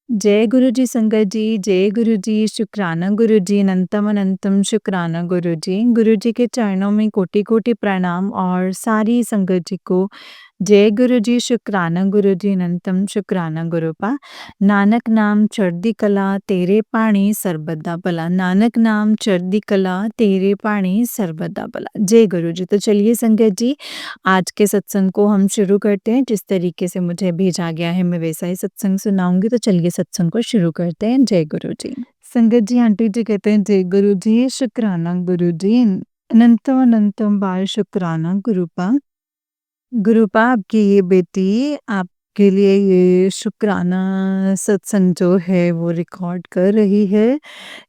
जय गुरु जी संगत जी, जय गुरु जी, शुक्राना गुरु जी, अनंतम अनंतम शुक्राना गुरु जी। गुरु जी के चरणों में कोटि-कोटि प्रणाम और सारी संगत जी को जय गुरु जी, शुक्राना गुरु जी, अनंतम शुक्राना गुरु पा। नानक नाम चढ़दी कला, तेरे पाणी सरबत दा भला। नानक नाम चढ़दी कला, तेरे पाणी सरबत दा भला। जय गुरु जी। तो चलिए संगत जी, आज के सत्संग को हम शुरू करते हैं। जिस तरीके से मुझे भेजा गया है मैं वैसा ही सत्संग सुनाऊंगी। तो चलिए सत्संग को शुरू करते हैं। जय गुरु जी। संगत जी, आंटी जी कहते हैं जय गुरु जी, शुक्राना गुरु जी, अनंतम अनंतम बार शुक्राना गुरु पा। गुरु पा, आपकी ये बेटी आपके लिए ये शुक्राना सत्संग जो है वो रिकॉर्ड कर रही है।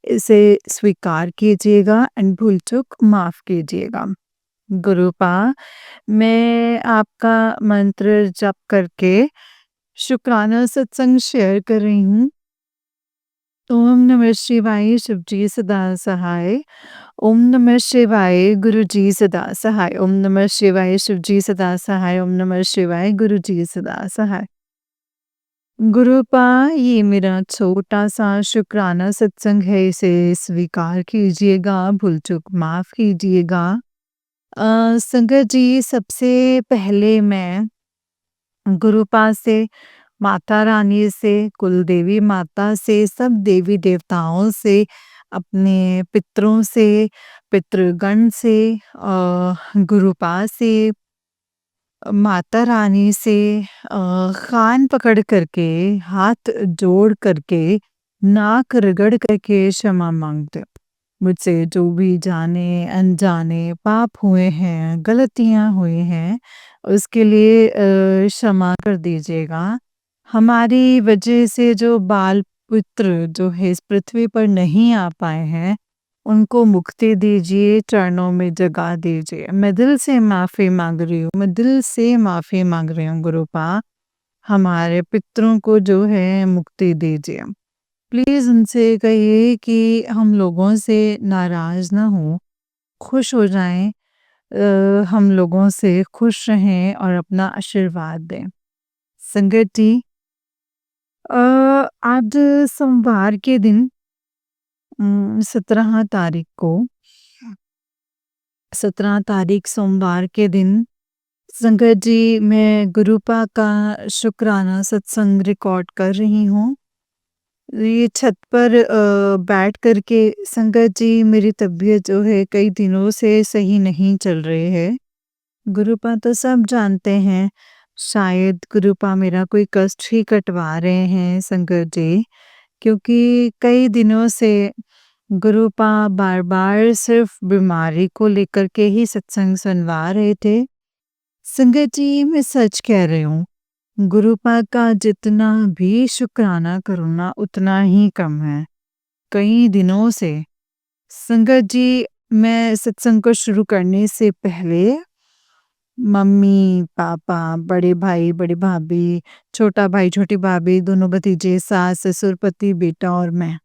इसे स्वीकार कीजिएगा एंड भूल चूक माफ कीजिएगा। गुरुपा, मैं आपका मंत्र जप करके शुक्राना सत्संग शेयर कर रही हूँ। ओम नमः शिवाय, शिव जी सदा सहाय। ओम नमः शिवाय, गुरु जी सदा सहाय। ओम नमः शिवाय, शिव जी सदा सहाय। ओम नमः शिवाय, गुरु जी सदा सहाय। गुरुपा, ये मेरा छोटा सा शुक्राना सत्संग है, इसे स्वीकार कीजिएगा, भूल चूक माफ कीजिएगा। संगत जी, सबसे पहले मैं गुरुपा से, माता रानी से, कुल देवी माता से, सब देवी देवताओं से, अपने पितरों से, पितृगण से, गुरुपा से, माता रानी से कान पकड़ करके, हाथ जोड़ करके, नाक रगड़ करके क्षमा मांगते हो। मुझसे जो भी जाने अनजाने पाप हुए हैं, गलतियां हुई हैं, उसके लिए क्षमा कर दीजिएगा। हमारी वजह से जो बाल पुत्र जो है इस पृथ्वी पर नहीं आ पाए हैं, उनको मुक्ति दीजिए, चरणों में जगा दीजिए। मैं दिल से माफ़ी माँग रही हूँ, मैं दिल से माफ़ी माँग रही हूँ गुरुपा। हमारे पितरों को जो है मुक्ति दीजिए। प्लीज़ उनसे कहिए कि हम लोगों से नाराज़ ना हों, खुश हो जाएँ, हम लोगों से खुश रहें और अपना आशीर्वाद दें। संगत जी, आज सोमवार के दिन 17 तारीख को 17 तारीख सोमवार के दिन संगत जी, मैं गुरुपा का शुक्राना सत्संग रिकॉर्ड कर रही हूँ। ये छत पर बैठ कर के संगत जी, मेरी तबीयत जो है कई दिनों से सही नहीं चल रही है। गुरुपा तो सब जानते हैं, शायद गुरुपा मेरा कोई कष्ट ही कटवा रहे हैं संगत जी, क्योंकि कई दिनों से गुरुपा बार-बार सिर्फ बीमारी को लेकर के ही सत्संग सुनवा रहे थे। संगत जी, मैं सच कह रही हूँ, गुरुपा का जितना भी शुक्राना करूँ ना उतना ही कम है। कई दिनों से संगत जी, मैं सत्संग को शुरू करने से पहले मम्मी, पापा, बड़े भाई, बड़ी भाभी, छोटा भाई, छोटी भाभी, दोनों भतीजे, सास, ससुर, पति, बेटा और मैं,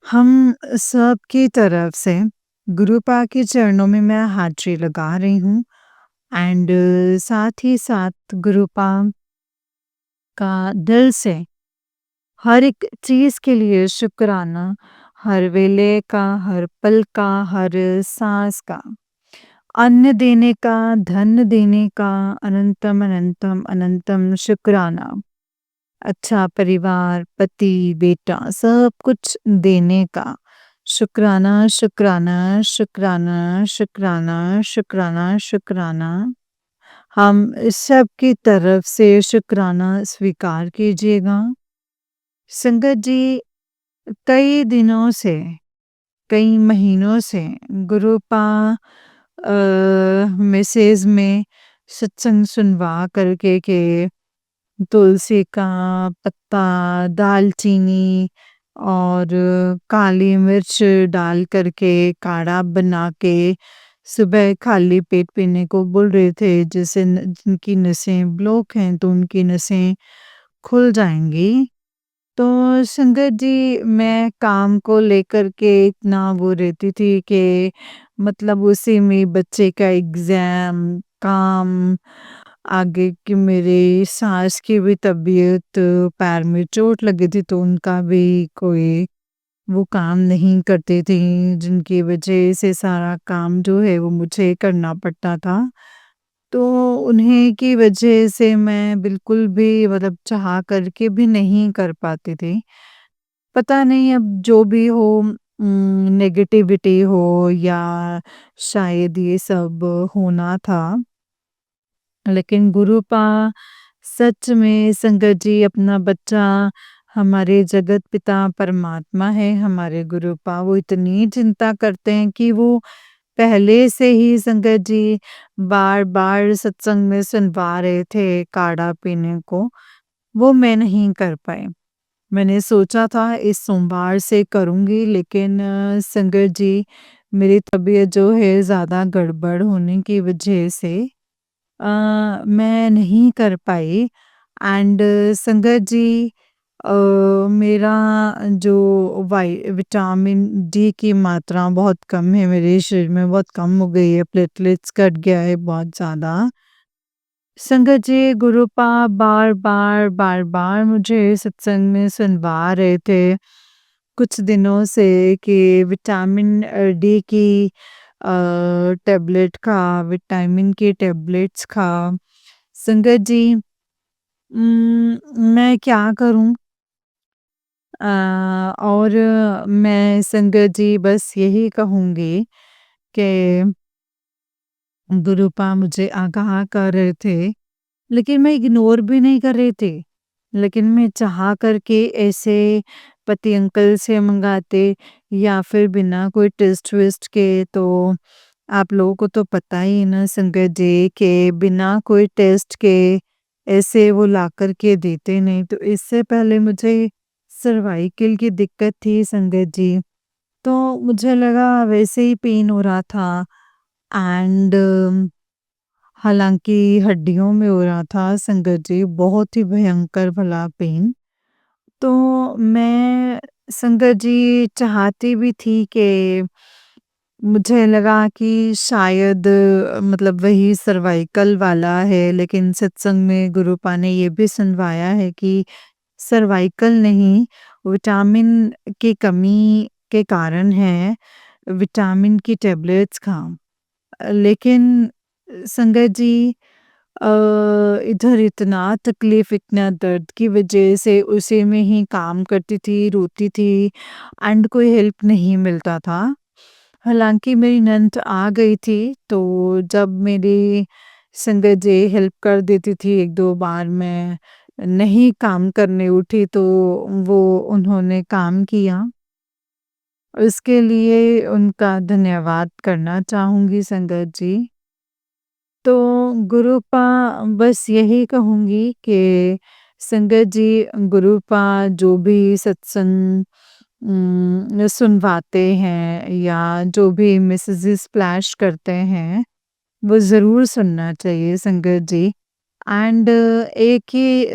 हम सब की तरफ से गुरुपा के चरणों में मैं हाजिरी लगा रही हूँ एंड साथ ही साथ गुरुपा का दिल से हर एक चीज़ के लिए शुक्राना, हर वेले का, हर पल का, हर साँस का, अन्न देने का, धन देने का, अनंतम अनंतम अनंतम शुक्राना। अच्छा परिवार, पति, बेटा सब कुछ देने का शुक्राना, शुक्राना, शुक्राना, शुक्राना, शुक्राना, शुक्राना। हम इस सब की तरफ से शुक्राना स्वीकार कीजिएगा। संगत जी, कई दिनों से, कई महीनों से गुरुपा मैसेज में सत्संग सुनवा करके के तुलसी का पत्ता, दालचीनी और काली मिर्च डाल करके काढ़ा बना के सुबह खाली पेट पीने को बोल रहे थे, जिससे जिनकी नसें ब्लॉक हैं तो उनकी नसें खुल जाएंगी। तो संगत जी, मैं काम को लेकर के इतना वो रहती थी कि मतलब उसी में बच्चे का एग्ज़ाम, काम आगे कि मेरे सास की भी तबीयत पैर में चोट लगी थी तो उनका भी कोई वो काम नहीं करती थी जिनकी वजह से सारा काम जो है वो मुझे करना पड़ता था। तो उन्हीं की वजह से मैं बिल्कुल भी मतलब चाह करके भी नहीं कर पाती थी। पता नहीं अब जो भी हो नेगेटिविटी हो या शायद ये सब होना था। लेकिन गुरुपा सच में संगत जी अपना बच्चा हमारे जगत पिता परमात्मा है हमारे गुरुपा वो इतनी चिंता करते हैं कि वो पहले से ही संगत जी बार-बार सत्संग में सुनवा रहे थे काढ़ा पीने को, वो मैं नहीं कर पाई। मैंने सोचा था इस सोमवार से करूँगी लेकिन संगत जी मेरी तबीयत जो है ज़्यादा गड़बड़ होने की वजह से मैं नहीं कर पाई एंड संगत जी अ, मेरा जो विटामिन डी की मात्रा बहुत कम है मेरे शरीर में बहुत कम हो गई है प्लेटलेट्स घट गया है बहुत ज़्यादा। संगत जी गुरुपा बार-बार मुझे सत्संग में सुनवा रहे थे कुछ दिनों से कि विटामिन डी की टैबलेट खा, विटामिन की टैबलेट्स खा। संगत जी मैं क्या करूँ? और मैं संगत जी बस यही कहूँगी कि गुरुपा मुझे आगाह कर रहे थे, लेकिन मैं इग्नोर भी नहीं कर रही थी। लेकिन मैं चाह करके ऐसे पति अंकल से मंगाते या फिर बिना कोई टेस्ट-वेस्ट के तो आप लोगों को तो पता ही है ना संगत जी कि बिना कोई टेस्ट के ऐसे वो ला कर के देते नहीं। तो इससे पहले मुझे सर्वाइकल की दिक्कत थी संगत जी, तो मुझे लगा वैसे ही पेन हो रहा था एंड हालाँकि हड्डियों में हो रहा था संगत जी, बहुत ही भयंकर भला पेन। तो मैं संगत जी चाहती भी थी कि मुझे लगा कि शायद मतलब वही सर्वाइकल वाला है, लेकिन सत्संग में गुरुपा ने ये भी सुनवाया है कि सर्वाइकल नहीं, विटामिन की कमी के कारण है, विटामिन की टैबलेट्स खाओ। लेकिन संगत जी अ, इधर इतना तकलीफ, इतना दर्द की वजह से उसी में ही काम करती थी, रोती थी एंड कोई हेल्प नहीं मिलता था। हालाँकि मेरी नंद आ गई थी, तो जब मेरी संगत जी हेल्प कर देती थी 1-2 बार मैं नहीं काम करने उठी तो वो उन्होंने काम किया। उसके लिए उनका धन्यवाद करना चाहूँगी संगत जी। तो गुरुपा बस यही कहूँगी कि संगत जी गुरुपा जो भी सत्संग सुनवाते हैं या जो भी मैसेजेस फ्लैश करते हैं, वो ज़रूर सुनना चाहिए संगत जी। एंड एक ही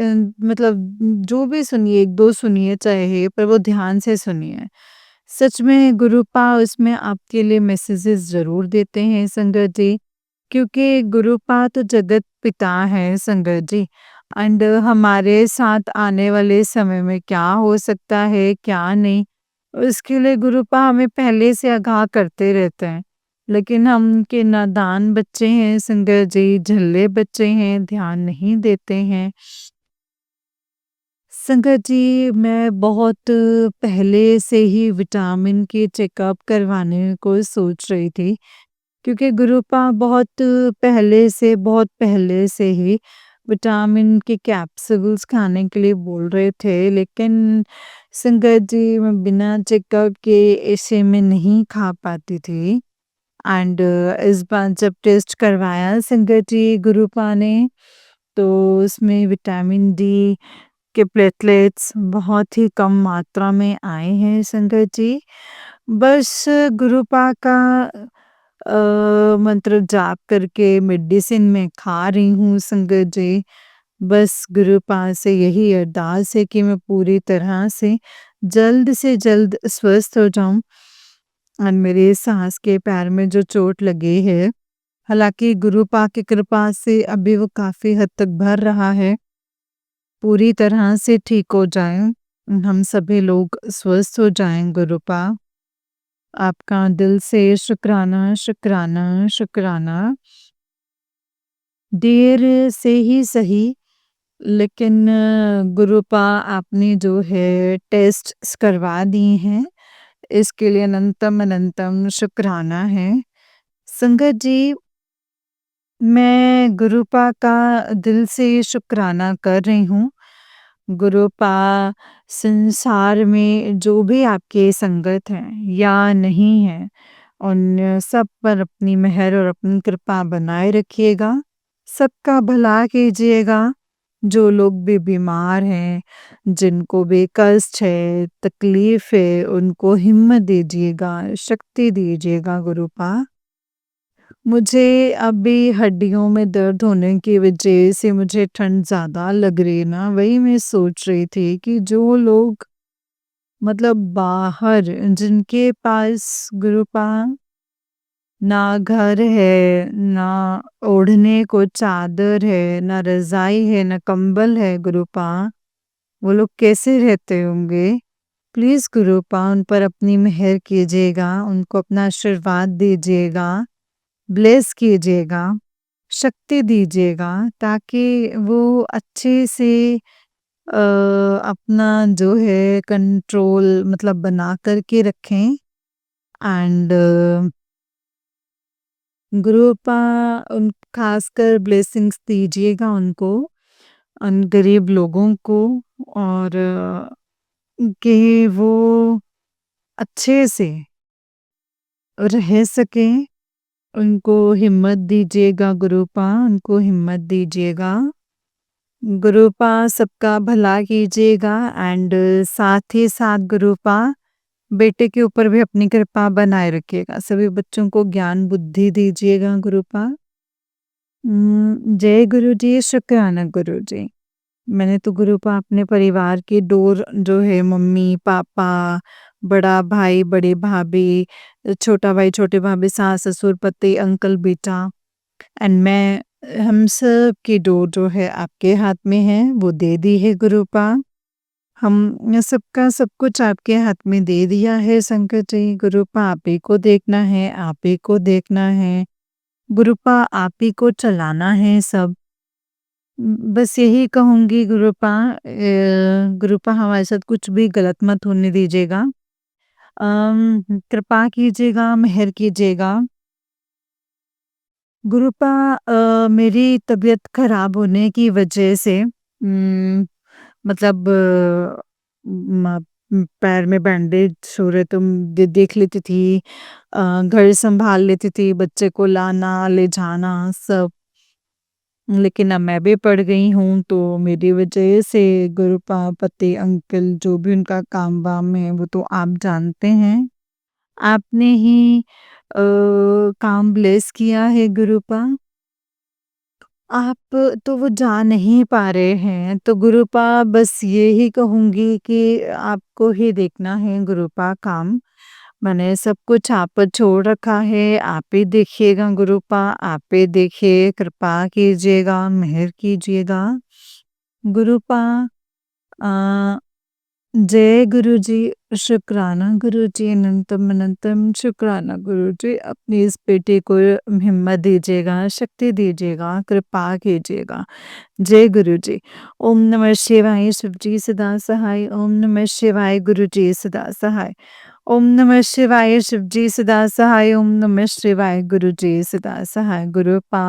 मतलब जो भी सुनिए 1-2 सुनिए चाहे पर वो ध्यान से सुनिए। सच में गुरुपा उसमें आपके लिए मैसेजेस ज़रूर देते हैं संगत जी, क्योंकि गुरुपा तो जगत पिता है संगत जी एंड हमारे साथ आने वाले समय में क्या हो सकता है, क्या नहीं, उसके लिए गुरुपा हमें पहले से आगाह करते रहते हैं। लेकिन हम के नादान बच्चे हैं संगत जी, झल्ले बच्चे हैं, ध्यान नहीं देते हैं। संगत जी, मैं बहुत पहले से ही विटामिन के चेकअप करवाने को सोच रही थी, क्योंकि गुरुपा बहुत पहले से ही विटामिन के कैप्सूल्स खाने के लिए बोल रहे थे, लेकिन संगत जी मैं बिना चेकअप के ऐसे में नहीं खा पाती थी। एंड इस बार जब टेस्ट करवाया संगत जी गुरुपा ने, तो उसमें विटामिन डी के प्लेटलेट्स बहुत ही कम मात्रा में आए हैं संगत जी। बस गुरुपा का मंत्र जाप करके मेडिसिन मैं खा रही हूँ संगत जी। बस गुरुपा से यही अरदास है कि मैं पूरी तरह से जल्द स्वस्थ हो जाऊँ और मेरे सास के पैर में जो चोट लगी है हालाँकि गुरु पाक की कृपा से अभी वो काफ़ी हद तक भर रहा है, पूरी तरह से ठीक हो जाए, हम सभी लोग स्वस्थ हो जाएँ गुरु पाक। आपका दिल से शुक्राना, शुक्राना, शुक्राना। देर से ही सही, लेकिन गुरुपा आपने जो है टेस्ट्स करवा दिए हैं, इसके लिए अनंतम अनंतम शुक्राना है। संगत जी, मैं गुरुपा का दिल से शुक्राना कर रही हूँ। गुरुपा संसार में जो भी आपके संगत हैं या नहीं हैं, उन सब पर अपनी मेहर और अपनी कृपा बनाए रखिएगा। सबका भला कीजिएगा। जो लोग भी बीमार हैं, जिनको भी कष्ट है, तकलीफ है, उनको हिम्मत दीजिएगा, शक्ति दीजिएगा गुरुपा। मुझे अभी हड्डियों में दर्द होने की वजह से मुझे ठंड ज़्यादा लग रही है ना, वही मैं सोच रही थी कि जो लोग मतलब बाहर जिनके पास गुरुपा ना घर है, ना ओढ़ने को चादर है, ना रज़ाई है, ना कंबल है गुरुपा, वो लोग कैसे रहते होंगे? प्लीज़ गुरुपा उन पर अपनी मेहर कीजिएगा, उनको अपना आशीर्वाद दीजिएगा, ब्लेस कीजिएगा, शक्ति दीजिएगा ताकि वो अच्छे से अपना जो है कंट्रोल मतलब बना कर के रखें एंड गुरुपा उन खासकर ब्लेसिंग्स दीजिएगा उनको, उन गरीब लोगों को और कि वो अच्छे से रह सकें, उनको हिम्मत दीजिएगा गुरुपा, उनको हिम्मत दीजिएगा। गुरुपा सबका भला कीजिएगा एंड साथ ही साथ गुरुपा बेटे के ऊपर भी अपनी कृपा बनाए रखिएगा। सभी बच्चों को ज्ञान बुद्धि दीजिएगा गुरुपा। जय गुरु जी, शुक्राना गुरु जी। मैंने तो गुरुपा अपने परिवार की डोर जो है मम्मी, पापा, बड़ा भाई, बड़ी भाभी, छोटा भाई, छोटे भाभी, सास, ससुर, पति, अंकल, बेटा एंड मैं हम सब की डोर जो है आपके हाथ में है, वो दे दी है गुरुपा। हम सबका सब कुछ आपके हाथ में दे दिया है संकट जी। गुरुपा आप ही को देखना है, आप ही को देखना है। गुरुपा आप ही को चलाना है सब। बस यही कहूँगी गुरुपा गुरुपा हमारे साथ कुछ भी गलत मत होने दीजिएगा। कृपा कीजिएगा, मेहर कीजिएगा। गुरुपा मेरी तबीयत खराब होने की वजह से मतलब पैर में बैंडेज हो रहे तो देख लेती थी, घर संभाल लेती थी, बच्चे को लाना ले जाना सब। लेकिन अब मैं भी पड़ गई हूँ तो मेरी वजह से गुरुपा पति अंकल जो भी उनका काम वाम है वो तो आप जानते हैं। आपने ही काम ब्लेस किया है गुरुपा। आप तो वो जा नहीं पा रहे हैं, तो गुरुपा बस यही कहूँगी कि आपको ही देखना है गुरुपा काम। मैंने सब कुछ आप पर छोड़ रखा है, आप ही देखिएगा गुरुपा, आप ही देखिए, कृपा कीजिएगा, मेहर कीजिएगा। गुरुपा अ जय गुरुजी, शुक्राना गुरुजी, अनंतम अनंतम शुक्राना गुरुजी। अपनी इस बेटे को हिम्मत दीजिएगा, शक्ति दीजिएगा, कृपा कीजिएगा। जय गुरुजी। ओम नमः शिवाय शिवजी सदा सहाय। ओम नमः शिवाय गुरुजी सदा सहाय। ओम नमः शिवाय शिवजी सदा सहाय। ओम नमः शिवाय गुरुजी सदा सहाय। गुरुपा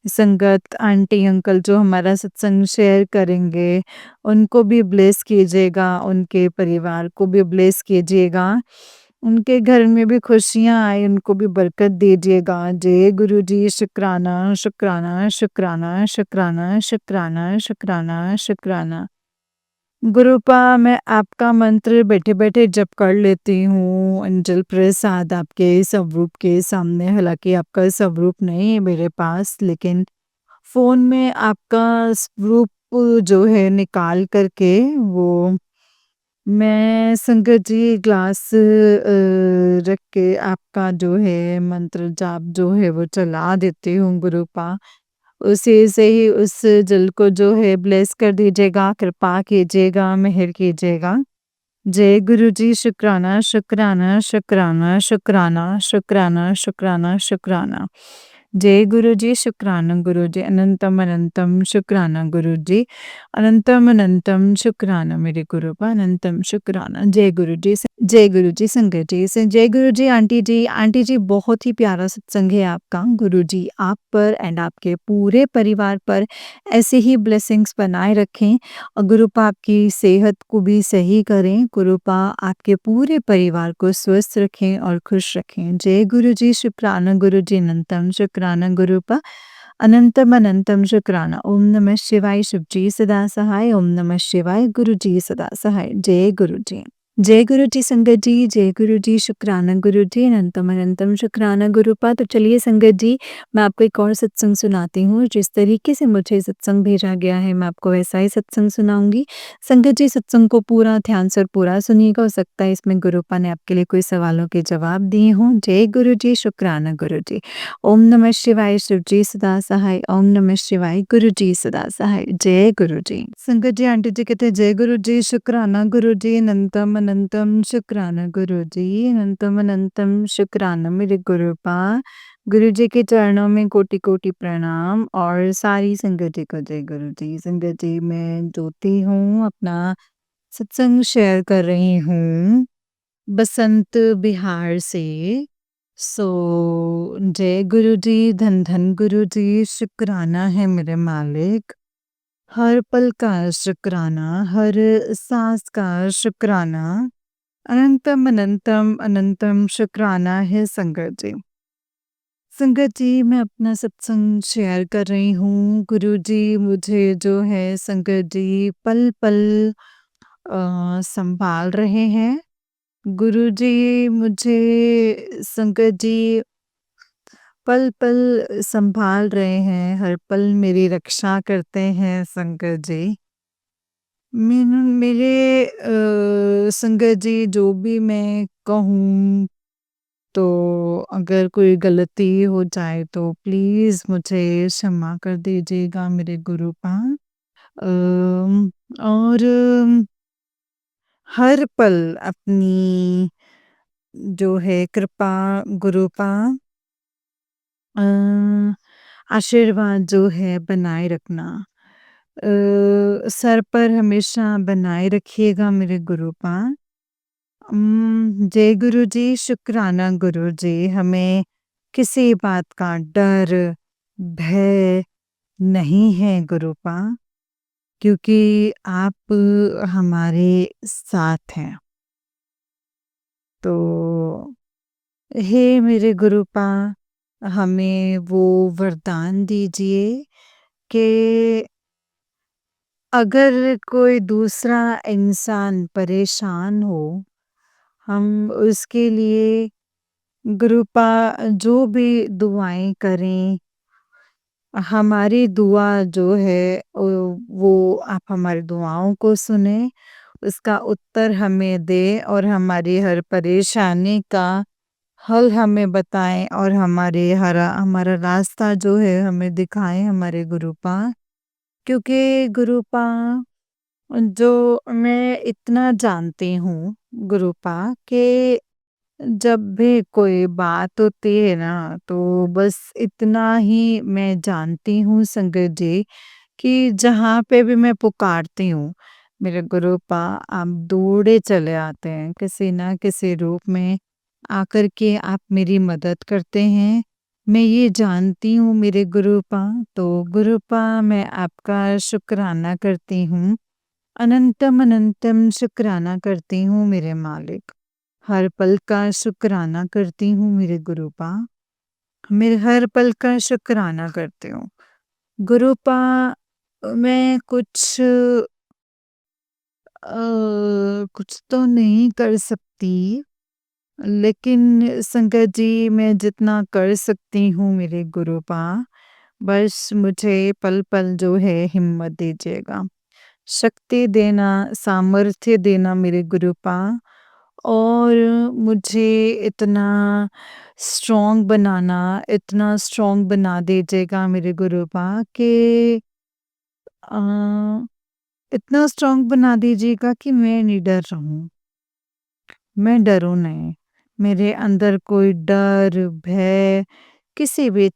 संगत आंटी अंकल जो हमारा सत्संग शेयर करेंगे उनको भी ब्लेस कीजिएगा, उनके परिवार को भी ब्लेस कीजिएगा। उनके घर में भी खुशियाँ आए, उनको भी बरकत दीजिएगा। जय गुरु जी, शुक्राना, शुक्राना, शुक्राना, शुक्राना, शुक्राना, शुक्राना, शुक्राना। गुरुपा मैं आपका मंत्र बैठे-बैठे जप कर लेती हूँ, अंजल प्रसाद आपके स्वरूप के सामने, हालाँकि आपका स्वरूप नहीं है मेरे पास, लेकिन फ़ोन में आपका स्वरूप जो है निकाल कर के वो मैं संगत जी ग्लास रख के आपका जो है मंत्र जाप जो है वो चला देती हूँ गुरुपा। उसी से ही उस जल को जो है ब्लेस कर दीजिएगा, कृपा कीजिएगा, मेहर कीजिएगा। जय गुरु जी शुक्राना शुक्राना शुक्राना शुक्राना शुक्राना शुक्राना शुक्राना। जय गुरु जी शुक्राना गुरु जी अनंतम अनंतम शुक्राना गुरु जी अनंतम अनंतम शुक्राना मेरे गुरुपा अनंतम शुक्राना। जय गुरु जी संगत जी से जय गुरु जी आंटी जी बहुत ही प्यारा सत्संग है आपका। गुरु जी आप पर एंड आपके पूरे परिवार पर ऐसे ही ब्लेसिंग्स बनाए रखें और गुरुपा आपकी सेहत को भी सही करें। गुरुपा आपके पूरे परिवार को स्वस्थ रखें और खुश रखें। जय गुरु जी शुक्राना गुरु जी अनंतम शुक्राना गुरुपा अनंतम अनंतम शुक्राना। ओम नमः शिवाय शिव जी सदा सहाय। ओम नमः शिवाय गुरु जी सदा सहाय। जय गुरु जी। जय गुरु जी संगत जी, जय गुरु जी शुक्राना गुरु जी अनंतम अनंतम शुक्राना गुरुपा। तो चलिए संगत जी मैं आपको एक और सत्संग सुनाती हूँ। जिस तरीके से मुझे सत्संग भेजा गया है मैं आपको वैसा ही सत्संग सुनाऊंगी। संगत जी सत्संग को पूरा ध्यान से और पूरा सुनिएगा। हो सकता है इसमें गुरुपा ने आपके लिए कोई सवालों के जवाब दिए हों। जय गुरु जी शुक्राना गुरु जी। ओम नमः शिवाय शिव जी सदा सहाय। ओम नमः शिवाय गुरु जी सदा सहाय। जय गुरु जी। संगत जी आंटी जी कहते हैं जय गुरु जी शुक्राना गुरु जी अनंतम अनंतम शुक्राना गुरु जी अनंतम अनंतम शुक्राना मेरे गुरुपा। गुरु जी के चरणों में कोटि कोटि प्रणाम और सारी संगत जी को जय गुरु जी। संगत जी मैं ज्योति हूँ अपना सत्संग शेयर कर रही हूँ बसंत बिहार से। सो जय गुरु जी धन धन गुरु जी शुक्राना है मेरे मालिक। हर पल का शुक्राना, हर सांस का शुक्राना, अनंतम अनंतम अनंतम शुक्राना है संगत जी। संगत जी मैं अपना सत्संग शेयर कर रही हूँ। गुरु जी मुझे जो है संगत जी पल पल संभाल रहे हैं। गुरु जी मुझे संगत जी पल पल संभाल रहे हैं, हर पल मेरी रक्षा करते हैं संगत जी। मेरे संगत जी जो भी मैं कहूँ तो अगर कोई गलती हो जाए तो प्लीज़ मुझे क्षमा कर दीजिएगा मेरे गुरुपा। और हर पल अपनी जो है कृपा गुरुपा अ, आशीर्वाद जो है बनाए रखना। सर पर हमेशा बनाए रखिएगा मेरे गुरुपा। जय गुरु जी शुक्राना गुरु जी हमें किसी बात का डर भय नहीं है गुरुपा क्योंकि आप हमारे साथ हैं। तो हे मेरे गुरुपा हमें वो वरदान दीजिए कि अगर कोई दूसरा इंसान परेशान हो हम उसके लिए गुरुपा जो भी दुआएं करें हमारी दुआ जो है वो आप हमारी दुआओं को सुने उसका उत्तर हमें दे और हमारी हर परेशानी का हल हमें बताएं और हमारा रास्ता जो है हमें दिखाएं हमारे गुरुपा। क्योंकि गुरुपा जो मैं इतना जानती हूँ गुरुपा कि जब भी कोई बात होती है ना तो बस इतना ही मैं जानती हूँ संगत जी कि जहाँ पे भी मैं पुकारती हूँ मेरे गुरुपा आप दौड़े चले आते हैं किसी ना किसी रूप में आकर के आप मेरी मदद करते हैं। मैं ये जानती हूँ मेरे गुरुपा। तो गुरुपा मैं आपका शुक्राना करती हूँ अनंतम अनंतम शुक्राना करती हूँ मेरे मालिक। हर पल का शुक्राना करती हूँ मेरे गुरुपा। मेरे हर पल का शुक्राना करती हूँ गुरुपा। मैं कुछ तो नहीं कर सकती लेकिन संगत जी मैं जितना कर सकती हूँ मेरे गुरुपा बस मुझे पल पल जो है हिम्मत दीजिएगा शक्ति देना, सामर्थ्य देना मेरे गुरुपा और मुझे इतना इतना स्ट्रॉन्ग बना दीजिएगा मेरे गुरुपा कि अ, इतना स्ट्रॉन्ग बना दीजिएगा कि मैं निडर रहूँ। मैं डरूँ नहीं। मेरे अंदर कोई डर, भय किसी भी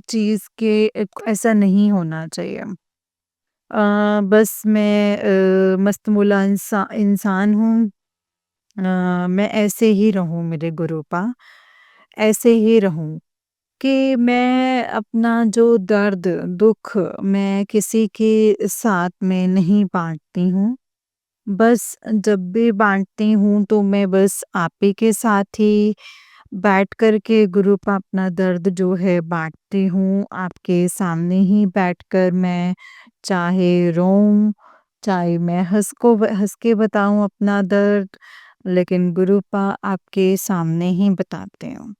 चीज़ के ऐसा नहीं होना चाहिए। बस मैं मस्तमौला इंसान हूँ। मैं ऐसे ही रहूँ मेरे गुरूपा, ऐसे ही रहूँ कि मैं अपना जो दर्द, दुःख मैं किसी के साथ में नहीं बाँटती हूँ। बस जब भी बाँटती हूँ तो मैं बस आप ही के साथ ही बैठ कर के गुरूपा अपना दर्द जो है बाँटती हूँ। आपके सामने ही बैठकर मैं चाहे रोऊँ, चाहे मैं हँस के बताऊँ अपना दर्द, लेकिन गुरूपा आपके सामने ही बताती हूँ।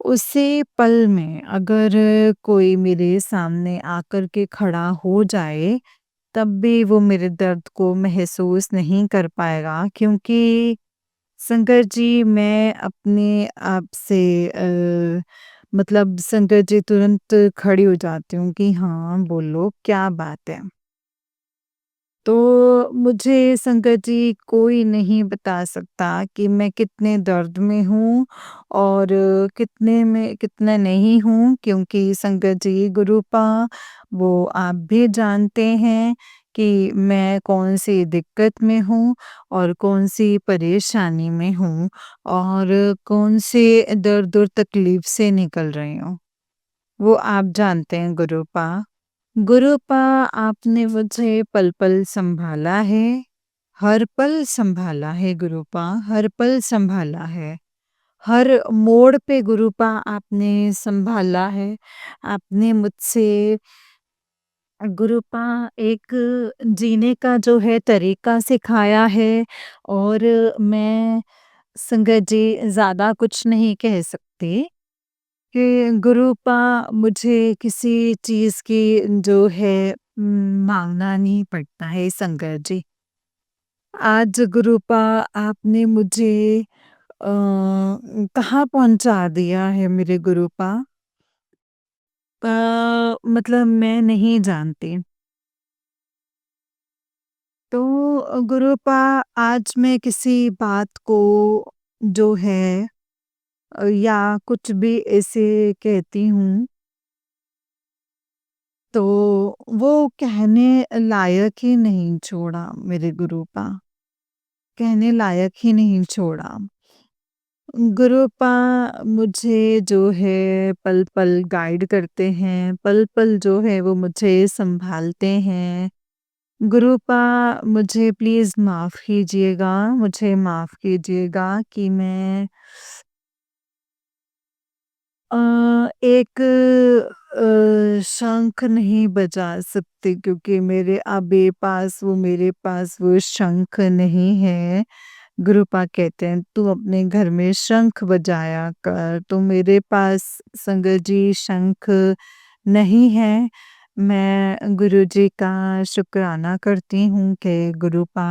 उसी पल में अगर कोई मेरे सामने आकर के खड़ा हो जाए, तब भी वो मेरे दर्द को महसूस नहीं कर पाएगा क्योंकि शंकर जी मैं अपने आप से मतलब शंकर जी तुरंत खड़ी हो जाती हूँ कि हाँ, बोलो क्या बात है? तो मुझे शंकर जी कोई नहीं बता सकता कि मैं कितने दर्द में हूँ और कितने में कितना नहीं हूँ क्योंकि शंकर जी गुरूपा वो आप भी जानते हैं कि मैं कौन-सी दिक्कत में हूँ और कौन-सी परेशानी में हूँ और कौन-से दर्द और तकलीफ़ से निकल रही हूँ। वो आप जानते हैं गुरूपा। गुरूपा आपने मुझे पल-पल सँभाला है, हर पल सँभाला है गुरूपा, हर पल सँभाला है। हर मोड़ पे गुरूपा आपने सँभाला है। आपने मुझसे गुरूपा एक जीने का जो है तरीका सिखाया है और मैं संगत जी ज़्यादा कुछ नहीं कह सकती कि गुरूपा मुझे किसी चीज़ की जो है माँगना नहीं पड़ता है संगत जी। आज गुरूपा आपने मुझे कहाँ पहुँचा दिया है मेरे गुरूपा मतलब मैं नहीं जानती। तो गुरूपा आज मैं किसी बात को जो है या कुछ भी ऐसे कहती हूँ तो वो कहने लायक ही नहीं छोड़ा मेरे गुरूपा, कहने लायक ही नहीं छोड़ा। गुरूपा मुझे जो है पल-पल गाइड करते हैं, पल-पल जो है वो मुझे सँभालते हैं। गुरूपा मुझे प्लीज़ माफ़ कीजिएगा, मुझे माफ़ कीजिएगा कि मैं अ, एक शंख नहीं बजा सकती क्योंकि मेरे पास वो शंख नहीं है। गुरुपा कहते हैं तू अपने घर में शंख बजाया कर, तो मेरे पास संगत जी शंख नहीं है। मैं गुरुजी का शुक्राना करती हूँ कि गुरुपा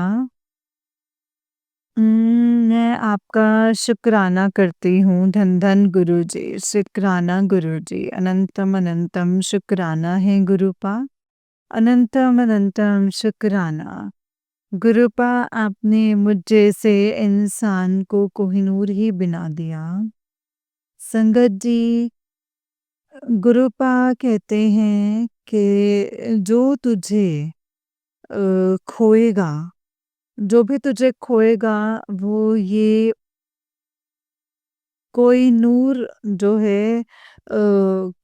मैं आपका शुक्राना करती हूँ, धन-धन गुरुजी, शुक्राना गुरुजी, अनंतम अनंतम शुक्राना है गुरूपा, अनंतम अनंतम शुक्राना। गुरूपा आपने मुझ जैसे इंसान को कोहिनूर ही बना दिया। संगत जी गुरूपा कहते हैं कि जो तुझे खोएगा, जो भी तुझे खोएगा वो ये कोई नूर जो है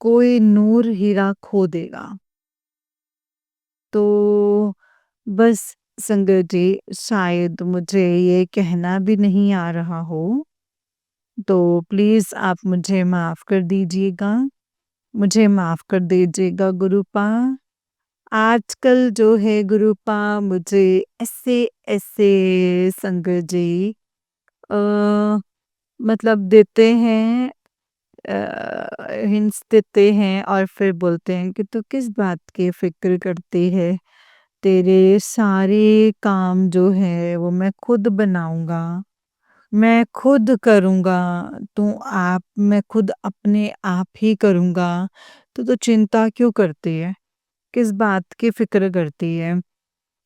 कोई नूर हीरा खो देगा। तो बस संगत जी शायद मुझे ये कहना भी नहीं आ रहा हो, तो प्लीज़ आप मुझे माफ़ कर दीजिएगा। मुझे माफ़ कर दीजिएगा गुरूपा। आजकल जो है गुरूपा मुझे ऐसे-ऐसे संगत जी अ, मतलब देते हैं हिंट्स देते हैं और फिर बोलते हैं कि तू किस बात की फ़िक्र करती है? तेरे सारे काम जो है वो मैं खुद बनाऊँगा, मैं खुद करूँगा, मैं खुद अपने आप ही करूँगा, तो चिंता क्यों करती है? किस बात की फ़िक्र करती है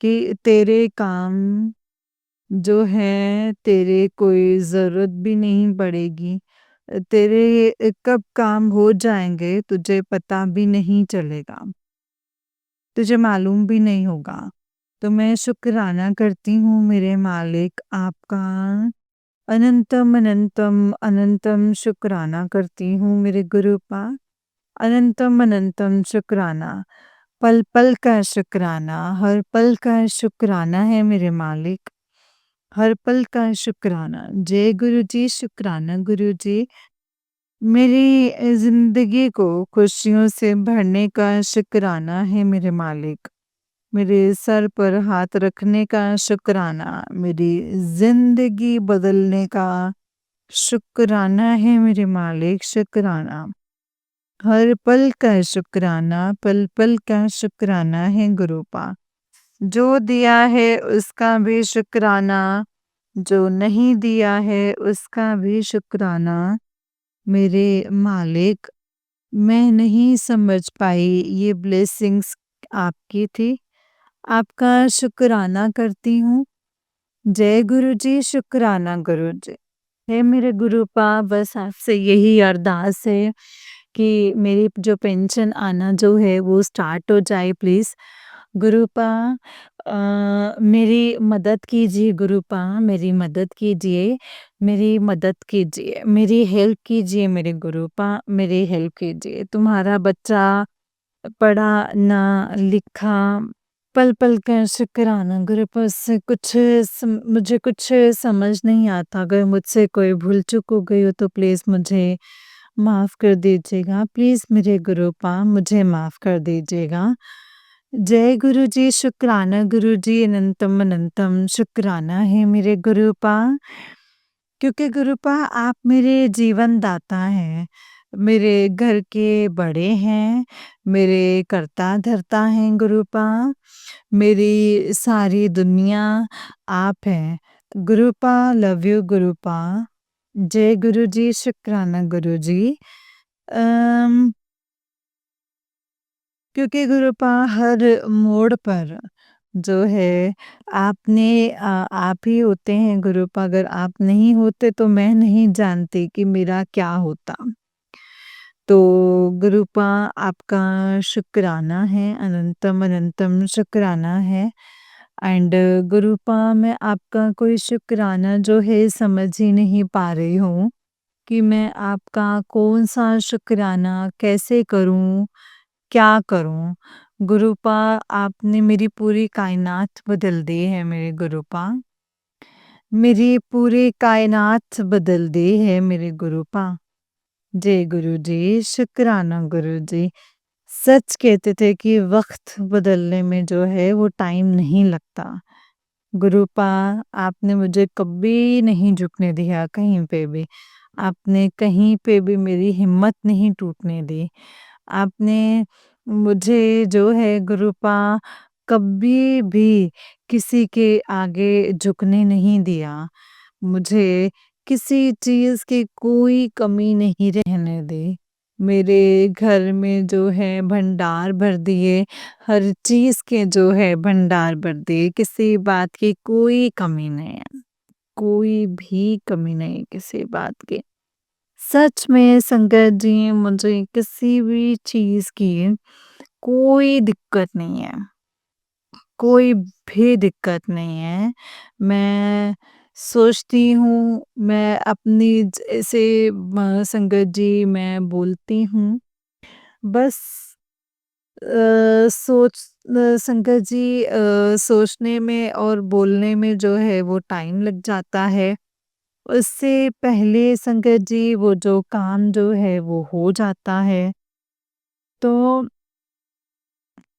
कि तेरे काम जो है तेरे कोई ज़रूरत भी नहीं पड़ेगी। तेरे कब काम हो जाएँगे तुझे पता भी नहीं चलेगा, तुझे मालूम भी नहीं होगा। तो मैं शुक्राना करती हूँ मेरे मालिक आपका, अनंतम अनंतम अनंतम शुक्राना करती हूँ मेरे गुरूपा, अनंतम अनंतम शुक्राना। पल पल का शुक्राना, हर पल का शुक्राना है मेरे मालिक, हर पल का शुक्राना। जय गुरु जी, शुक्राना गुरु जी। मेरी ज़िंदगी को खुशियों से भरने का शुक्राना है मेरे मालिक। मेरे सर पर हाथ रखने का शुक्राना, मेरी ज़िंदगी बदलने का शुक्राना है मेरे मालिक, शुक्राना। हर पल का शुक्राना, पल पल का शुक्राना है गुरूपा। जो दिया है उसका भी शुक्राना, जो नहीं दिया है उसका भी शुक्राना मेरे मालिक। मैं नहीं समझ पाई ये ब्लेसिंग्स आपकी थी, आपका शुक्राना करती हूँ। जय गुरु जी, शुक्राना गुरु जी। हे मेरे गुरूपा, बस आपसे यही अरदास है कि मेरी जो पेंशन आना जो है वो स्टार्ट हो जाए प्लीज़। गुरूपा मेरी मदद कीजिए गुरूपा, मेरी मदद कीजिए, मेरी मदद कीजिए, मेरी हेल्प कीजिए मेरे गुरूपा, मेरी हेल्प कीजिए। तुम्हारा बच्चा पढ़ा ना लिखा, पल-पल का शुक्राना गुरूपा, उससे मुझे कुछ समझ नहीं आता। अगर मुझसे कोई भूल-चूक हो गई हो तो प्लीज़ मुझे माफ़ कर दीजिएगा। प्लीज़ मेरे गुरूपा मुझे माफ़ कर दीजिएगा। जय गुरु जी, शुक्राना गुरु जी, अनंतम अनंतम शुक्राना है मेरे गुरूपा। क्योंकि गुरूपा आप मेरे जीवन दाता हैं, मेरे घर के बड़े हैं, मेरे कर्ता-धर्ता हैं गुरूपा, मेरी सारी दुनिया आप हैं। गुरूपा लव यू गुरूपा। जय गुरु जी, शुक्राना गुरु जी। अम, क्योंकि गुरूपा हर मोड़ पर जो है आप ही होते हैं गुरूपा, अगर आप नहीं होते तो मैं नहीं जानती कि मेरा क्या होता। तो गुरूपा आपका शुक्राना है, अनंतम अनंतम शुक्राना है। एंड गुरूपा मैं आपका कोई शुक्राना जो है समझ ही नहीं पा रही हूँ कि मैं आपका कौन-सा शुक्राना कैसे करूँ, क्या करूँ? गुरूपा आपने मेरी पूरी कायनात बदल दी है मेरे गुरूपा। मेरी पूरी कायनात बदल दी है मेरे गुरूपा। जय गुरु जी, शुक्राना गुरु जी। सच कहते थे कि वक़्त बदलने में जो है वो टाइम नहीं लगता। गुरूपा आपने मुझे कभी नहीं झुकने दिया कहीं पे भी। आपने कहीं पे भी मेरी हिम्मत नहीं टूटने दी। आपने मुझे जो है गुरूपा कभी भी किसी के आगे झुकने नहीं दिया। मुझे किसी चीज़ की कोई कमी नहीं रहने दी। मेरे घर में जो है भंडार भर दिए, हर चीज़ के जो है भंडार भर दिए, किसी बात की कोई कमी नहीं है, कोई भी कमी नहीं किसी बात की। सच में संगत जी मुझे किसी भी चीज़ की कोई दिक्कत नहीं है, कोई भी दिक्कत नहीं है। मैं सोचती हूँ, मैं अपनी जैसे संगत जी मैं बोलती हूँ, बस संगत जी सोचने में और बोलने में जो है वो टाइम लग जाता है। उससे पहले संगत जी वो जो काम जो है वो हो जाता है। तो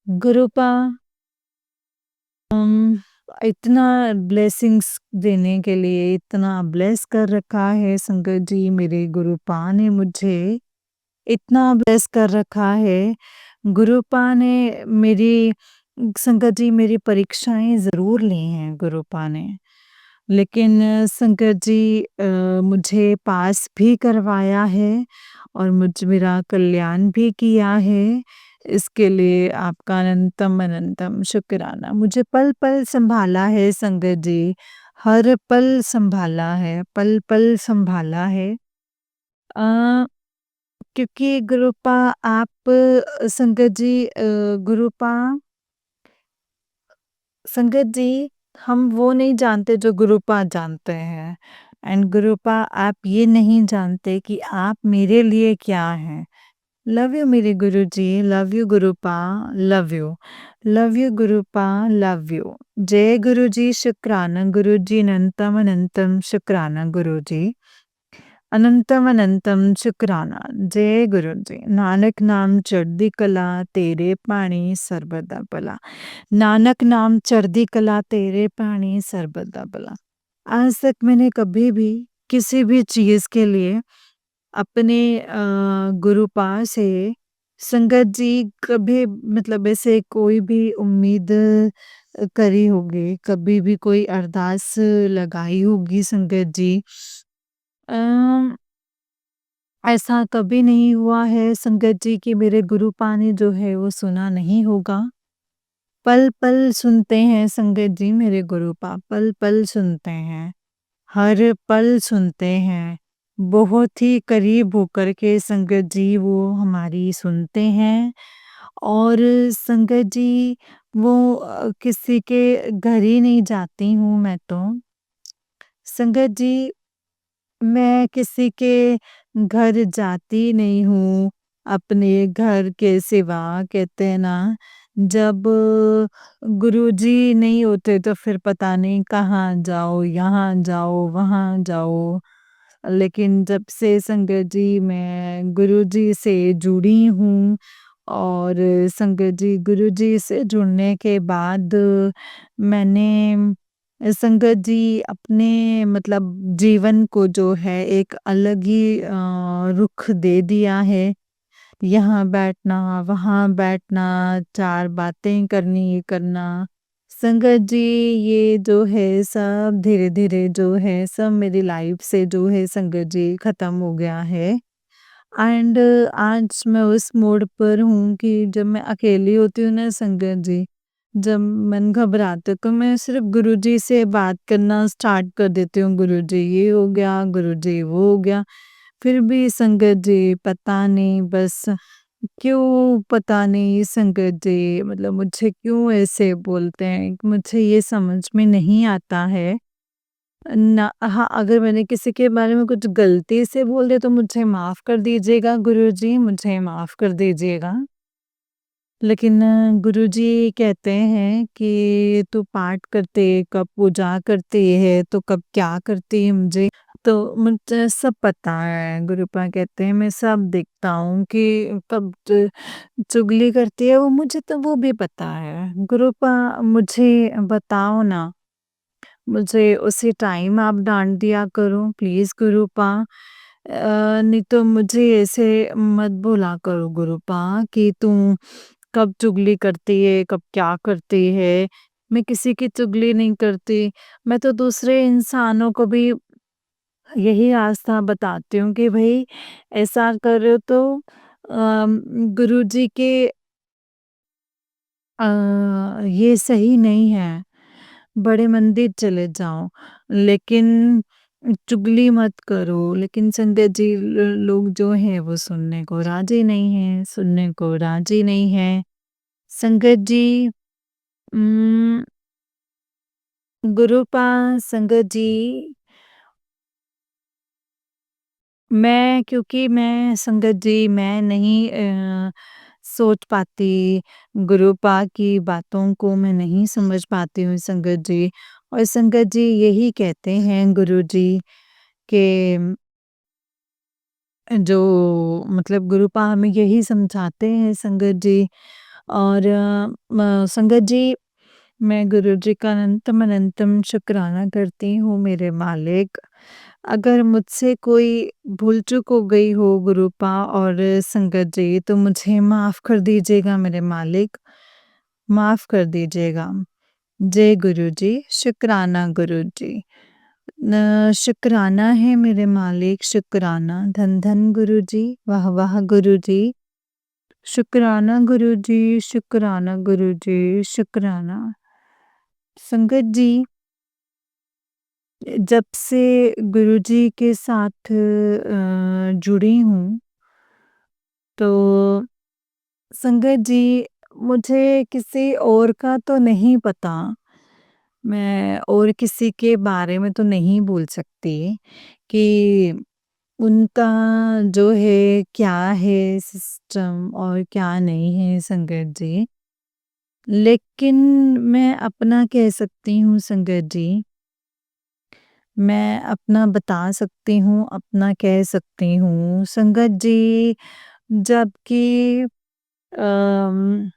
गुरूपा इतना ब्लेसिंग्स देने के लिए इतना ब्लेस कर रखा है संगत जी, मेरे गुरूपा ने मुझे इतना ब्लेस कर रखा है। गुरूपा ने मेरी संगत जी मेरी परीक्षाएँ ज़रूर ली हैं गुरुपा ने, लेकिन संगत जी मुझे पास भी करवाया है और मेरा कल्याण भी किया है। इसके लिए आपका अनंतम अनंतम शुक्राना। मुझे पल-पल सँभाला है संगत जी, हर पल सँभाला है, पल-पल सँभाला है। अ, क्योंकि गुरुपा आप संगत जी गुरुपा संगत जी, हम वो नहीं जानते जो गुरुपा जानते हैं एंड गुरुपा आप ये नहीं जानते कि आप मेरे लिए क्या हैं। लव यू मेरे Guruji, love you Gurupa, love you. Love you Gurupa, love you. जय गुरुजी शुक्राना गुरुजी अनंतम अनंतम शुक्राना गुरुजी। अनंतम अनंतम शुक्राना जय गुरु जी नानक नाम चढ़दी कला तेरे पानी सर्बदा भला नानक नाम चढ़दी कला तेरे पानी सर्बदा भला। आज तक मैंने कभी भी किसी भी चीज के लिए अपने गुरुपा से संगत जी कभी मतलब ऐसे कोई भी उम्मीद करी होगी कभी भी कोई अरदास लगाई होगी संगत जी। अम, ऐसा कभी नहीं हुआ है संगत जी कि मेरे गुरुपा ने जो है वो सुना नहीं होगा। पल-पल सुनते हैं संगत जी मेरे गुरुपा, पल-पल सुनते हैं, हर पल सुनते हैं। बहुत ही करीब होकर के संगत जी वो हमारी सुनते हैं और संगत जी वो किसी के घर ही नहीं जाती हूँ मैं तो। संगत जी मैं किसी के घर जाती नहीं हूँ, अपने घर के सिवा कहते हैं ना, जब गुरुजी नहीं होते तो फिर पता नहीं कहाँ जाओ, यहाँ जाओ, वहाँ जाओ। लेकिन जब से संगत जी मैं गुरुजी से जुड़ी हूँ और संगत जी गुरुजी से जुड़ने के बाद मैंने संगत जी अपने मतलब जीवन को जो है एक अलग ही रुख दे दिया है। यहाँ बैठना, वहाँ बैठना, 4 बातें करनी, ये करना। संगत जी ये जो है सब धीरे-धीरे जो है सब मेरी लाइफ से जो है संगत जी खत्म हो गया है। एंड आज मैं उस मोड़ पर हूँ कि जब मैं अकेली होती हूँ ना संगत जी, जब मन घबराता है तो मैं सिर्फ गुरुजी से बात करना स्टार्ट कर देती हूँ, गुरुजी ये हो गया, गुरुजी वो हो गया। फिर भी संगत जी पता नहीं बस क्यों पता नहीं संगत जी मतलब मुझसे क्यों ऐसे बोलते हैं, मुझे ये समझ में नहीं आता है। ना हाँ, अगर मैंने किसी के बारे में कुछ गलती से बोल दिया तो मुझे माफ़ कर दीजिएगा गुरुजी, मुझे माफ़ कर दीजिएगा। लेकिन गुरुजी कहते हैं कि तू पाठ करते, कब पूजा करती है, तो कब क्या करती है मुझे तो मुझे सब पता है। गुरुपा कहते हैं मैं सब देखता हूँ कि कब चुगली करती है वो मुझे तो वो भी पता है। गुरुपा मुझे बताओ ना मुझे उसी टाइम आप डाँट दिया करो प्लीज़ गुरुपा। नहीं तो मुझे ऐसे मत बोला करो गुरुपा कि तू कब चुगली करती है, कब क्या करती है। मैं किसी की चुगली नहीं करती। मैं तो दूसरे इंसानों को भी यही रास्ता बताती हूँ कि भई ऐसा करो तो गुरुजी के ये सही नहीं है। बड़े मंदिर चले जाओ, लेकिन चुगली मत करो। लेकिन संगत जी लोग जो हैं वो सुनने को राज़ी नहीं हैं, सुनने को राज़ी नहीं हैं। संगत जी उम, गुरुपा संगत जी क्योंकि मैं संगत जी मैं नहीं सोच पाती, गुरुपा की बातों को मैं नहीं समझ पाती हूँ संगत जी। और संगत जी यही कहते हैं गुरुजी के जो मतलब गुरुपा हमें यही समझाते हैं संगत जी और संगत जी मैं गुरुजी का अनंतम अनंतम शुक्राना करती हूँ मेरे मालिक। अगर मुझसे कोई भूल चूक हो गई हो गुरुपा और संगत जी तो मुझे माफ़ कर दीजिएगा मेरे मालिक। माफ़ कर दीजिएगा। जय गुरुजी, शुक्राना गुरुजी। शुक्राना है मेरे मालिक, शुक्राना। धन धन गुरुजी, वाह वाह गुरुजी। शुक्राना गुरुजी, शुक्राना गुरुजी, शुक्राना। संगत जी, जब से गुरुजी के साथ जुड़ी हूँ, तो संगत जी, मुझे किसी और का तो नहीं पता। मैं और किसी के बारे में तो नहीं बोल सकती कि उनका जो है क्या है सिस्टम और क्या नहीं है संगत जी। लेकिन मैं अपना कह सकती हूँ संगत जी, मैं अपना बता सकती हूँ, अपना कह सकती हूँ संगत जी, जबकि अम,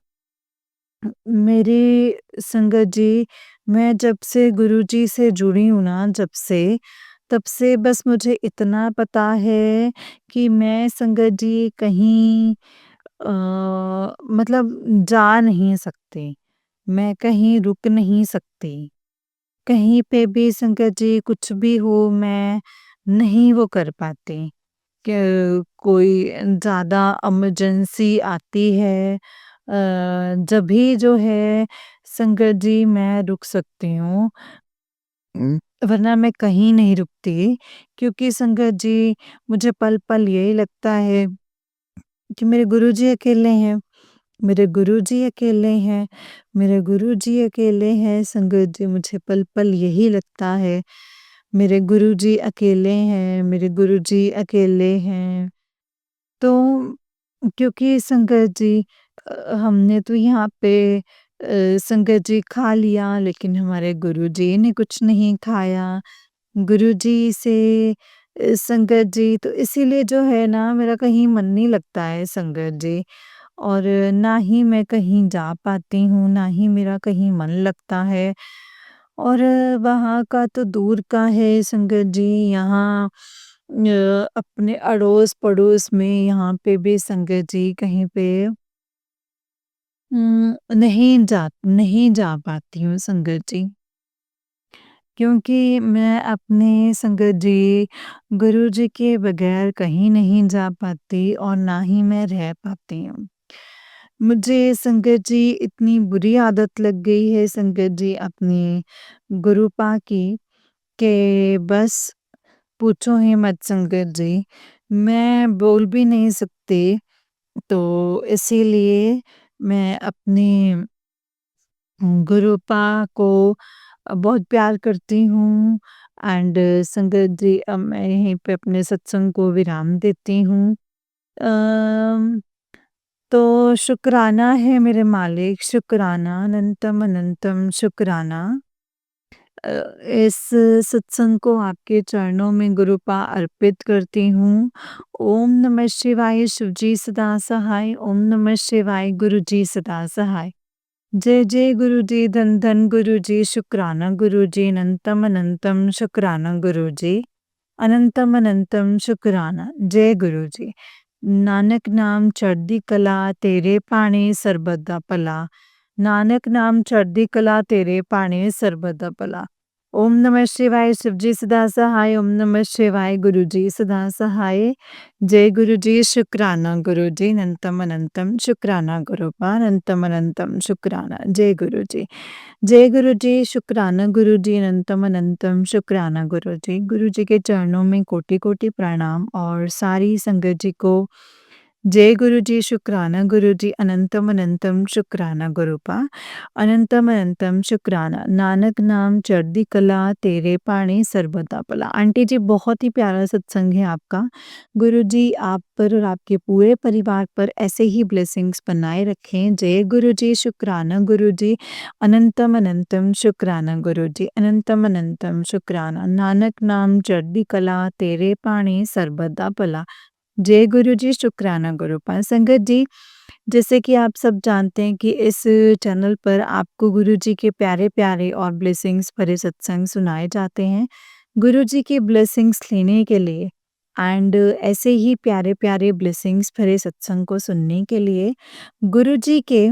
मेरी संगत जी, मैं जब से गुरुजी से जुड़ी हूँ ना जब से, तब से बस मुझे इतना पता है कि मैं संगत जी कहीं मतलब जा नहीं सकती, मैं कहीं रुक नहीं सकती। कहीं पे भी संगत जी कुछ भी हो मैं नहीं वो कर पाती। कि कोई ज़्यादा इमरजेंसी आती है जभी जो है संगत जी मैं रुक सकती हूँ। वरना मैं कहीं नहीं रुकती क्योंकि संगत जी मुझे पल-पल यही लगता है कि मेरे गुरुजी अकेले हैं, मेरे गुरुजी अकेले हैं, मेरे गुरुजी अकेले हैं संगत जी मुझे पल-पल यही लगता है, मेरे गुरुजी अकेले हैं, मेरे गुरुजी अकेले हैं। तो क्योंकि संगत जी हमने तो यहाँ पे संगत जी खा लिया लेकिन हमारे गुरुजी ने कुछ नहीं खाया। गुरुजी से संगत जी तो इसीलिए जो है ना मेरा कहीं मन नहीं लगता है संगत जी और ना ही मैं कहीं जा पाती हूँ, ना ही मेरा कहीं मन लगता है और वहाँ का तो दूर का है संगत जी यहाँ अपने अड़ोस-पड़ोस में यहाँ पे भी संगत जी कहीं पे नहीं जा पाती हूँ संगत जी। क्योंकि मैं अपने संगत जी, गुरुजी के बगैर कहीं नहीं जा पाती और ना ही मैं रह पाती हूँ। मुझे संगत जी इतनी बुरी आदत लग गई है संगत जी अपनी गुरुपा की कि बस पूछो ही मत संगत जी। मैं बोल भी नहीं सकती तो इसीलिए मैं अपनी गुरुपा को बहुत प्यार करती हूँ एंड संगत जी अब मैं यहीं पे अपने सत्संग को विराम देती हूँ। अम, तो शुक्राना है मेरे मालिक, शुक्राना, अनंतम अनंतम शुक्राना। इस सत्संग को आपके चरणों में गुरुपा अर्पित करती हूँ। ओम नमः शिवाय, शिवजी सदा सहाय, ओम नमः शिवाय, गुरुजी सदा सहाय। जय जय गुरुजी, धन धन गुरुजी, शुक्राना गुरुजी, अनंतम अनंतम शुक्राना गुरुजी, अनंतम अनंतम शुक्राना। जय गुरुजी। नानक नाम चढ़दी कला तेरे पाणी सरबत दा भला। नानक नाम चढ़दी कला तेरे पाणी सरबत दा भला। ओम नमः शिवाय, शिवजी सदा सहाय, ओम नमः शिवाय, गुरुजी सदा सहाय। जय गुरुजी, शुक्राना गुरुजी, अनंतम अनंतम शुक्राना गुरुपा, अनंतम अनंतम शुक्राना। जय गुरुजी। जय गुरुजी, शुक्राना गुरुजी, अनंतम अनंतम शुक्राना गुरुजी। गुरुजी के चरणों में कोटि-कोटि प्रणाम और सारी संगत जी को जय गुरुजी, शुक्राना गुरुजी, अनंतम अनंतम शुक्राना गुरुपा, अनंतम अनंतम शुक्राना। नानक नाम चढ़दी कला तेरे पाणी सर्बदा भला। आंटी जी बहुत ही प्यारा सत्संग है आपका। गुरुजी आप पर और आपके पूरे परिवार पर ऐसे ही ब्लेसिंग्स बनाए रखें। जय गुरुजी, शुक्राना गुरुजी, अनंतम अनंतम शुक्राना गुरुजी, अनंतम अनंतम शुक्राना। नानक नाम चढ़दी कला तेरे पाणी सर्बदा भला। जय गुरुजी, शुक्राना गुरुपा। संगत जी, जैसे कि आप सब जानते हैं कि इस चैनल पर आपको गुरुजी के प्यारे-प्यारे और ब्लेसिंग्स भरे सत्संग सुनाए जाते हैं। गुरुजी की ब्लेसिंग्स लेने के लिए एंड ऐसे ही प्यारे-प्यारे ब्लेसिंग्स भरे सत्संग को सुनने के लिए गुरुजी के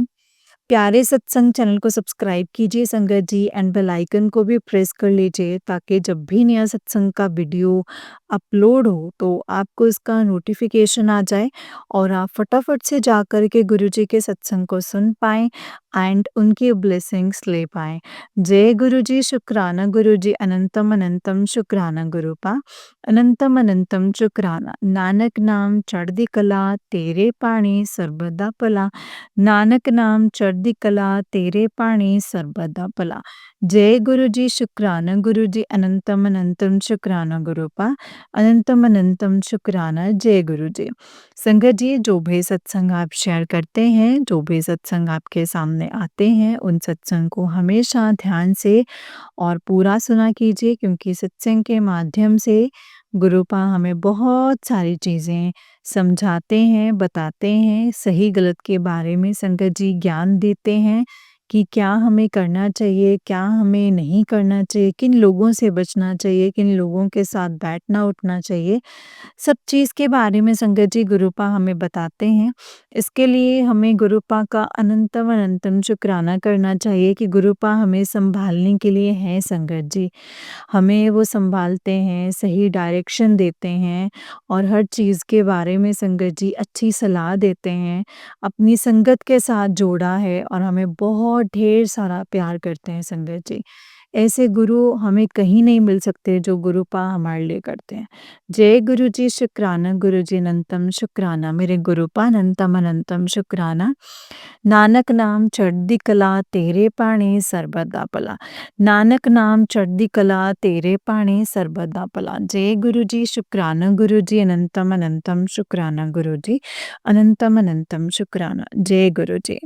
प्यारे सत्संग चैनल को सब्सक्राइब कीजिए संगत जी एंड बेल आइकन को भी प्रेस कर लीजिए ताकि जब भी नया सत्संग का वीडियो अपलोड हो तो आपको इसका नोटिफिकेशन आ जाए और आप फटाफट से जा कर के गुरुजी के सत्संग को सुन पाएँ एंड उनकी ब्लेसिंग्स ले पाएँ। जय गुरुजी, शुक्राना गुरुजी, अनंतम अनंतम शुक्राना गुरुपा, अनंतम अनंतम शुक्राना। नानक नाम चढ़दी कला तेरे पाणी सर्बदा भला, नानक नाम चढ़दी कला तेरे पाणी सर्बदा भला। जय गुरु जी, शुक्राना गुरु जी, अनंतम अनंतम शुक्राना गुरुपा, अनंतम अनंतम शुक्राना। जय गुरु जी। संगत जी, जो भी सत्संग आप शेयर करते हैं, जो भी सत्संग आपके सामने आते हैं, उन सत्संग को हमेशा ध्यान से और पूरा सुना कीजिए क्योंकि सत्संग के माध्यम से गुरुपा हमें बहुत सारी चीज़ें समझाते हैं, बताते हैं, सही गलत के बारे में संगत जी ज्ञान देते हैं कि क्या हमें करना चाहिए, क्या हमें नहीं करना चाहिए, किन लोगों से बचना चाहिए, किन लोगों के साथ बैठना उठना चाहिए। सब चीज़ के बारे में संगत जी गुरुपा हमें बताते हैं। इसके लिए हमें गुरुपा का अनंतम अनंतम शुक्राना करना चाहिए कि गुरुपा हमें सँभालने के लिए हैं संगत जी। हमें वो सँभालते हैं, सही डायरेक्शन देते हैं और हर चीज़ के बारे में संगत जी अच्छी सलाह देते हैं। अपनी संगत के साथ जोड़ा है और हमें बहुत ढेर सारा प्यार करते हैं संगत जी। ऐसे गुरु हमें कहीं नहीं मिल सकते जो गुरुपा हमारे लिए करते हैं। जय गुरु जी, शुक्राना गुरु जी, अनंतम शुक्राना मेरे गुरुपा, अनंतम अनंतम शुक्राना। नानक नाम चढ़दी कला तेरे पाणी सर्बदा भला, नानक नाम चढ़दी कला तेरे पाणी सर्बदा भला। जय गुरु जी, शुक्राना गुरु जी, अनंतम अनंतम शुक्राना गुरु जी, अनंतम अनंतम शुक्राना। जय गुरु जी।